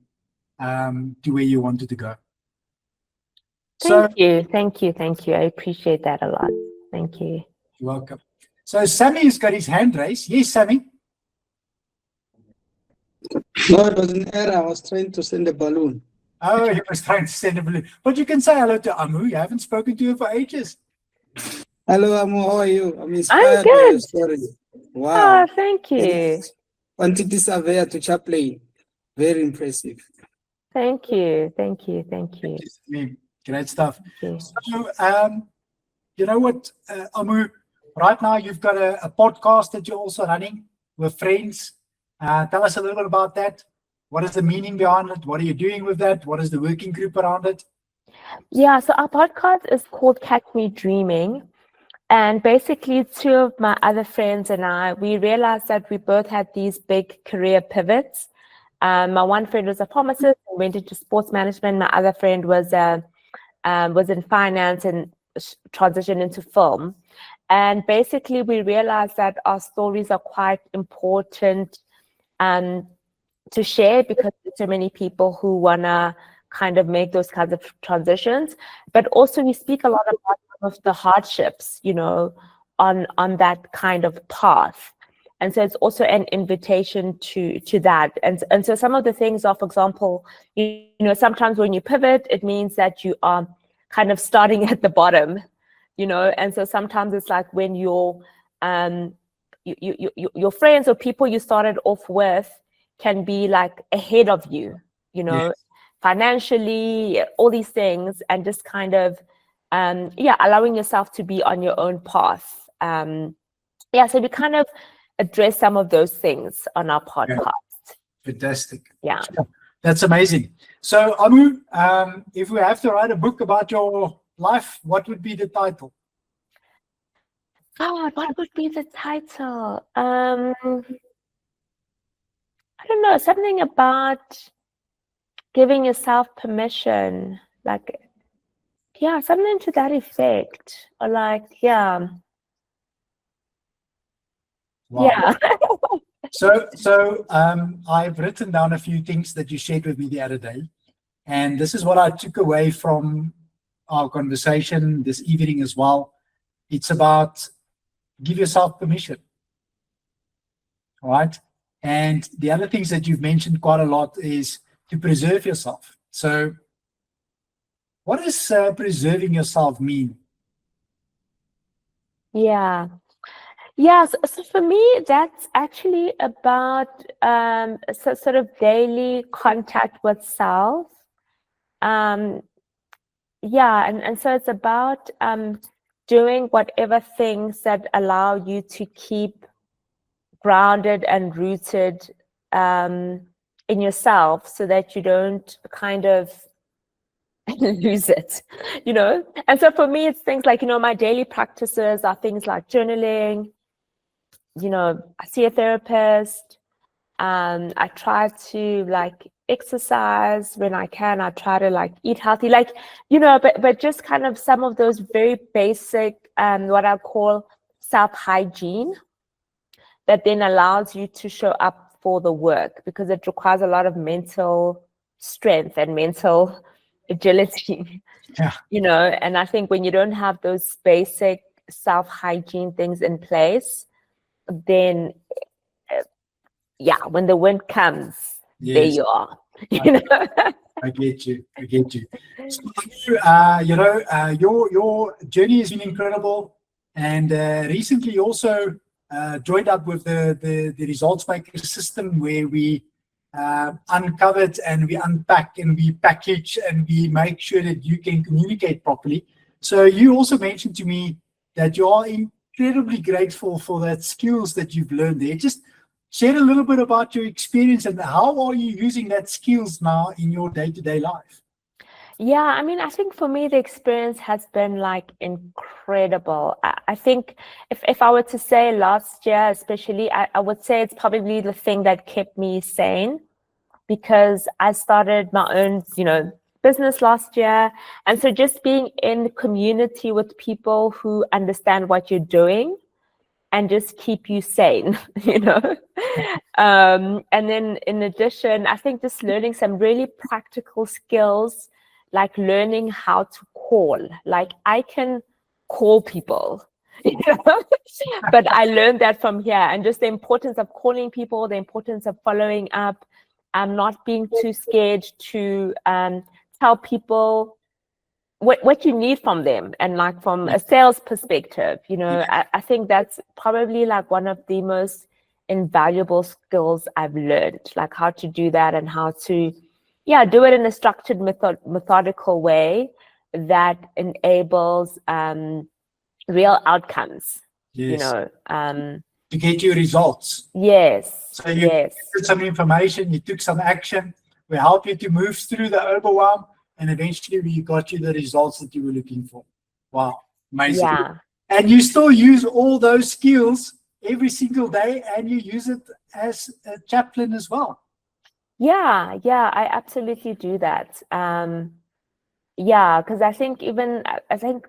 to where you wanted to go. Thank you. Thank you. Thank you. I appreciate that a lot. Thank you. You're welcome. So Sammy has got his hand raised. Yes, Sammy. No, it was an error. I was trying to send a balloon. Oh, he was trying to send a balloon. But you can say hello to Amo. You haven't spoken to her for ages. Hello, Amo. How are you? I'm inspired by good. your story. Wow. Oh, thank you. Quantity surveyor to chaplain. Very impressive. Thank you. Thank you. Thank you. Great stuff. Thank you. So, you know what, Amo, right now you've got a podcast that you're also running with friends. Tell us a little bit about that. What is the meaning behind it? What are you doing with that? What is the working group around it? Yeah, so our podcast is called Catch Me Dreaming. And basically, two of my other friends and I, we realized that we both had these big career pivots. My one friend was a pharmacist and went into sports management. My other friend was in finance and transitioned into film. And basically, we realized that our stories are quite important to share because there's so many people who want to kind of make those kinds of transitions. But also, we speak a lot about some of the hardships, you know, on that kind of path. And so it's also an invitation to that. And so some of the things are, for example, you know, sometimes when you pivot, it means that you are kind of starting at the bottom, you know. And so sometimes it's like when your friends or people you started off with can be like ahead of you, you know, Yes. financially, all these things, and just kind of allowing yourself to be on your own path. So we kind of address some of those things on our podcast. Fantastic. Yeah. That's amazing. So, Amo, if we have to write a book about your life, what would be the title? God, what would be the title? I don't know, something about giving yourself permission, like, yeah, something to that effect, or like, yeah. Wow. Yeah. So I've written down a few things that you shared with me the other day, and this is what I took away from our conversation this evening as well. It's about give yourself permission, all right? And the other things that you've mentioned quite a lot is to preserve yourself. So what does preserving yourself mean? Yeah. So for me, that's actually about sort of daily contact with self. And so it's about doing whatever things that allow you to keep grounded and rooted in yourself so that you don't kind of lose it, you know? And so for me, it's things like, you know, my daily practices are things like journaling, you know, I see a therapist, I try to like exercise when I can, I try to like eat healthy, like, you know, but just kind of some of those very basic, what I call self-hygiene that then allows you to show up for the work, because it requires a lot of mental strength and mental agility, Yeah. you know. And I think when you don't have those basic self-hygiene things in place, then when the wind comes, there Yes. you are. You know? I get you. So, your journey has been incredible, and recently you also joined up with the results maker system, where we uncovered and we unpack and we package and we make sure that you can communicate properly. So you also mentioned to me that you are incredibly grateful for that skills that you've learned there. Just share a little bit about your experience and how are you using that skills now in your day-to-day life? Yeah, I mean, I think for me, the experience has been like incredible. I think if I were to say last year, especially, I would say it's probably the thing that kept me sane, because I started my own, you know, business last year. And so just being in community with people who understand what you're doing and just keep you sane, you know. And then in addition, I think just learning some really practical skills, like learning how to call. Like I can call people, you know, but I learned that from here, and just the importance of calling people, the importance of following up, not being too scared to tell people what you need from them, and like from a sales perspective, you know, I think that's probably like one of the most invaluable skills I've learned, like how to do that and how to, do it in a structured, methodical way that enables real outcomes, you know. To get you results. Yes. So you yes. took some information, you took some action, we help you to move through the overwhelm, and eventually we got you the results that you were looking for. Wow, amazing. Yeah. And you still use all those skills every single day, and you use it as a chaplain as well. Yeah, I absolutely do that. Yeah, because I think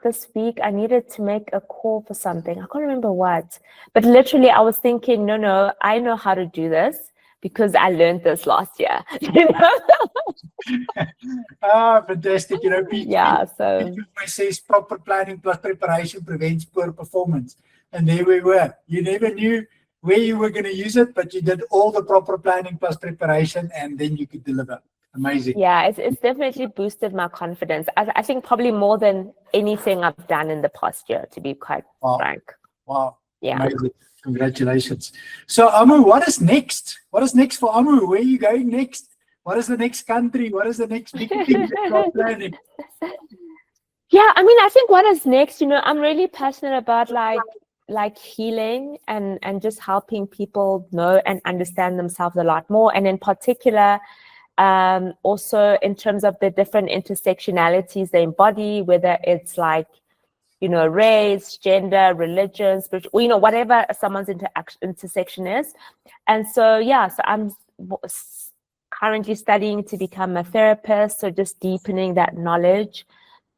this week I needed to make a call for something. I can't remember what, but literally I was thinking, no, I know how to do this because I learned this last year. You know? Fantastic. You know, Pete, so Pete says proper planning plus preparation prevents poor performance. And there we were. You never knew where you were going to use it, but you did all the proper planning plus preparation, and then you could deliver. Amazing. Yeah, it's definitely boosted my confidence. I think probably more than anything I've done in the past year, to be quite frank. Wow. Yeah. Amazing. Congratulations. So, Amo, what is next? What is next for Amo? Where are you going next? What is the next country? What is the next big thing that you're planning? Yeah, I mean, I think what is next, you know, I'm really passionate about like healing and just helping people know and understand themselves a lot more. And in particular, also in terms of the different intersectionalities they embody, whether it's like, you know, race, gender, religion, spiritual, you know, whatever someone's intersection is. And so, so I'm currently studying to become a therapist, so just deepening that knowledge.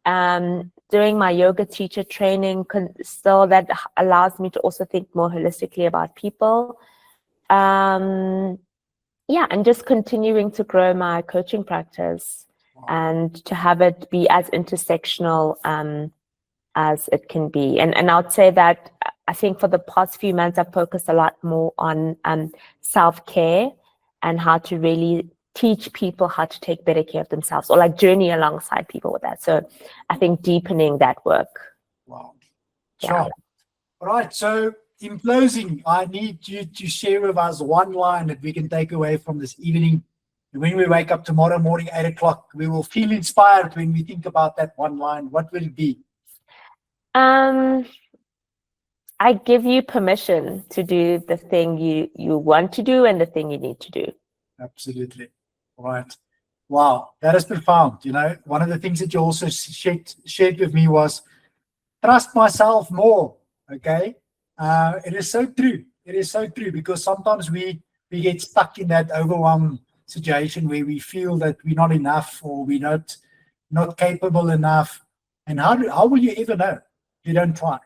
Doing my yoga teacher training, so that allows me to also think more holistically about people. And just continuing to grow my coaching practice and to have it be as intersectional as it can be. And I would say that I think for the past few months, I've focused a lot more on self-care and how to really teach people how to take better care of themselves, or like journey alongside people with that. So I think deepening that work. Wow. Sure. All right. So in closing, I need you to share with us one line that we can take away from this evening. And when we wake up tomorrow morning, 8 o'clock, we will feel inspired when we think about that one line. What will it be? I give you permission to do the thing you want to do and the thing you need to do. Absolutely. Right. Wow. That is profound. You know, one of the things that you also shared with me was trust myself more. Okay. It is so true. It is so true, because sometimes we get stuck in that overwhelmed situation where we feel that we're not enough, or we're not capable enough. And how will you ever know if you don't try?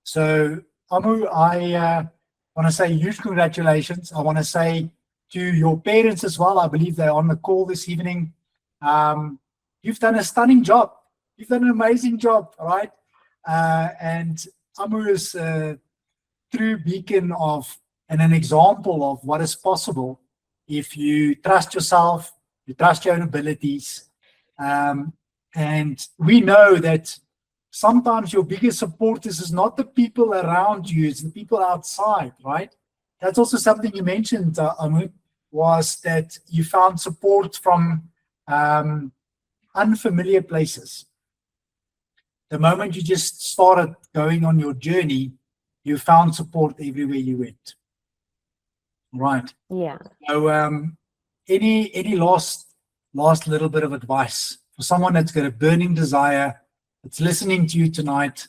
So, Amo, I want to say huge congratulations. I want to say to your parents as well, I believe they're on the call this evening. You've done a stunning job. You've done an amazing job, all right? And Amo is a true beacon of and an example of what is possible if you trust yourself, you trust your own abilities. And we know that sometimes your biggest supporters is not the people around you, it's the people outside, right? That's also something you mentioned, Amo, was that you found support from unfamiliar places. The moment you just started going on your journey, you found support everywhere you went. Right. Yeah. So any last little bit of advice for someone that's got a burning desire, that's listening to you tonight?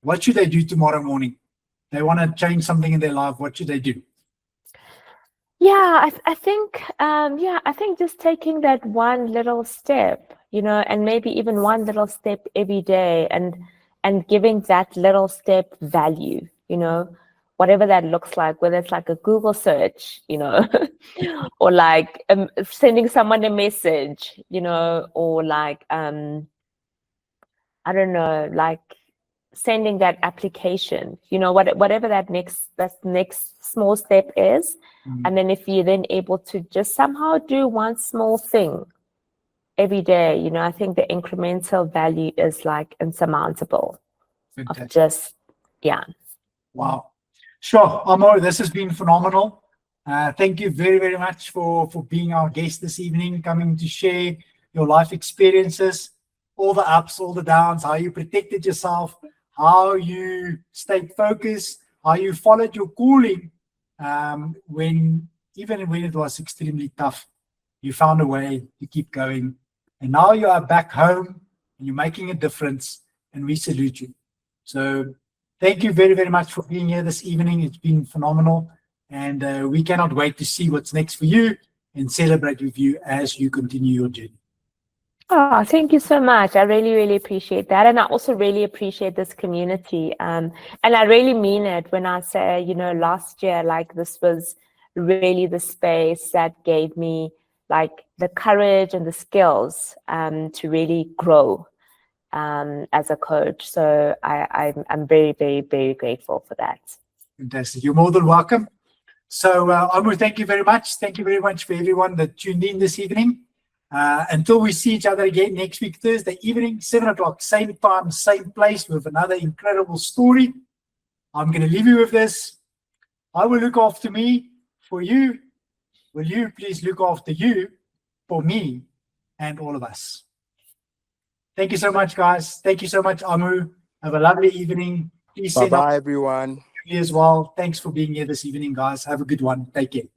What should they do tomorrow morning? They want to change something in their life. What should they do? Yeah, I think I think just taking that one little step, and maybe even one little step every day, and giving that little step value, whatever that looks like, whether it's like a Google search, or like sending someone a message, or like I don't know, like sending that application, whatever that next small step is. And then if you're then able to just somehow do one small thing every day, I think the incremental value is like insurmountable of Fantastic. just, yeah. Wow. Sure, Amo, this has been phenomenal. Thank you very, very much for being our guest this evening, coming to share your life experiences, all the ups, all the downs, how you protected yourself, how you stayed focused, how you followed your calling even when it was extremely tough. You found a way to keep going. And now you are back home and you're making a difference, and we salute you. So thank you very, very much for being here this evening. It's been phenomenal. And we cannot wait to see what's next for you and celebrate with you as you continue your journey. Oh, thank you so much. I really, really appreciate that. And I also really appreciate this community. And I really mean it when I say, last year, like this was really the space that gave me like the courage and the skills to really grow as a coach. So I'm very, very, very grateful for that. Fantastic. You're more than welcome. So, Amo, thank you very much. Thank you very much for everyone that tuned in this evening. Until we see each other again next week, Thursday evening, 7 o'clock, same time, same place, with another incredible story. I'm going to leave you with this. I will look after me for you. Will you please look after you for me and all of us? Thank you so much, guys. Thank you so much, Amu. Have a lovely evening. Please send Bye-bye, everyone. you as well. Thanks for being here this evening, guys. Have a good one. Take care.